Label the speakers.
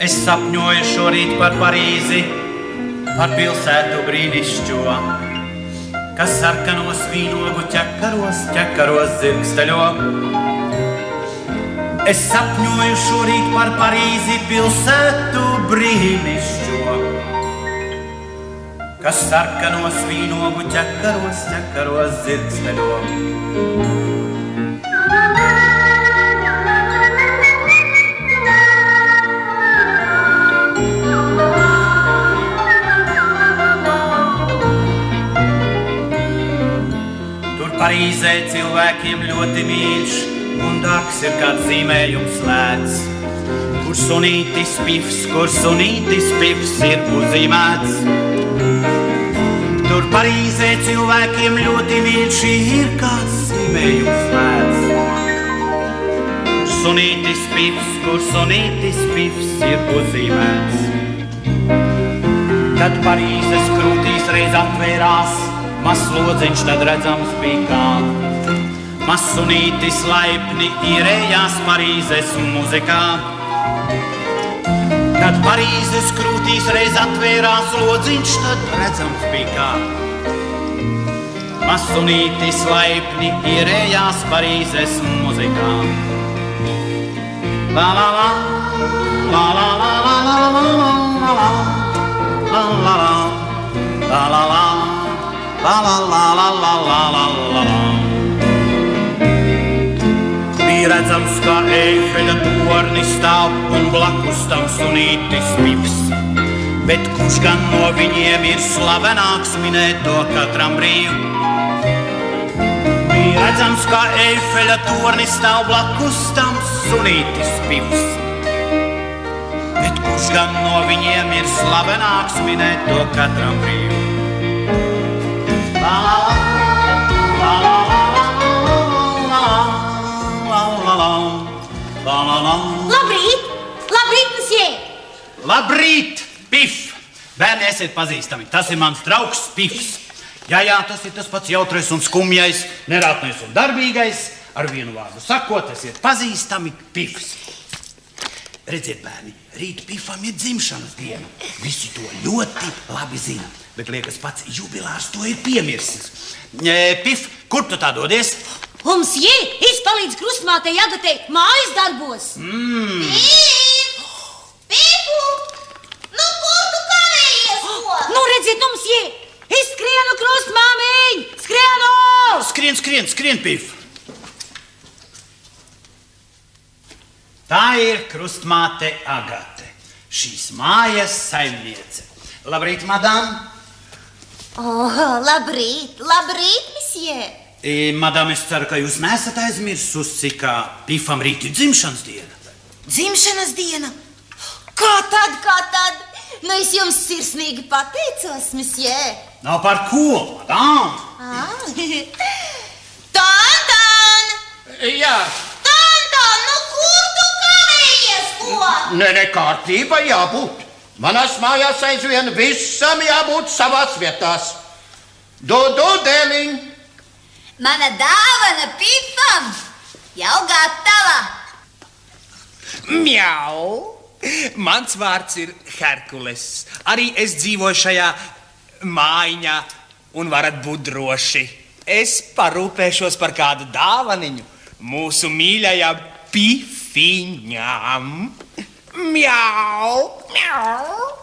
Speaker 1: Es sapņoju šorīt par Parīzi, par pilsētu brīnišķo, kas sarkanos vīnogu ķekaros zirgsteļo. Es sapņoju šorīt par Parīzi, pilsētu brīnišķo, kas sarkanos vīnogu ķekaros zirgsteļo. Parīzē cilvēkiem ļoti mīļš un dārgs ir kāds zīmējums lēts, kur sunītis pifs ir uzzīmēts. Tur Parīzē cilvēkiem ļoti mīļš ir kāds zīmējums lēts, kur sunītis pifs ir uzzīmēts. Kad Parīzes krūtīs reiz atvērās, mazs lodziņš tad redzams bija kā. Mazs sunītis laipni ierējās Parīzes muzikā. Kad Parīzes krūtīs reiz atvērās lodziņš, tad redzams bija kā. Mazs sunītis laipni ierējās Parīzes muzikā. La la la, la la la la la la la la la la la la. La la la la la la la la la. Bija redzams, kā Eifeļa tornis stāv un blakus tam sunītis pifs, bet kurš gan no viņiem ir slavenāks, minēt to katram brīv. Bija redzams, kā Eifeļa tornis stāv blakus tam sunītis pifs, bet kurš gan no viņiem ir slavenāks, minēt to katram brīv.
Speaker 2: Labrīt! Labrīt, msie!
Speaker 1: Labrīt, Pif! Bērni, esiet pazīstami. Tas ir mans draugs Pifs. Jā, tas ir tas pats jautrais un skumjais, nerātnais un darbīgais. Ar vienu vārdu sakot, esiet pazīstami Pifs. Redziet, bērni, rīt Pifam ir dzimšanas diena. Visi to ļoti labi zina. Bet liekas, pats jubilārs to ir piemirsis. Pif, kur tu tā dodies?
Speaker 2: Msie, es palīdzu krustmātei Agatei mājas darbos.
Speaker 3: Pifu! Nu, kur tu kavējies, ko?
Speaker 2: Nu, redziet, msie, es skrienu krustmāmiņ! Skrienu!
Speaker 1: Skrien, Pif! Tā ir krustmāte Agate, šīs mājas saimniece. Labrīt, madām!
Speaker 3: Labrīt, msie!
Speaker 1: Madām, es ceru, ka jūs neesat aizmirsusi, ka Pifam rīt ir dzimšanas diena.
Speaker 3: Dzimšanas diena? Kā tad? Nu, es jums sirsnīgi pateicos, msie.
Speaker 1: Nav par ko, madām?
Speaker 3: Tantan!
Speaker 4: Jā.
Speaker 3: Tantan, nu kur tu kavējies, ko?
Speaker 4: Ne, kārtība jābūt. Manās mājās aizvien visam jābūt savās vietās. Dodu dēliņ!
Speaker 3: Mana dāvana Pifam jau gatava.
Speaker 5: Mjau! Mans vārds ir Herkules. Arī es dzīvoju šajā mājiņā un varat būt droši. Es parūpēšos par kādu dāvaniņu mūsu mīļajām Pifiņām. Mjau! Mjau!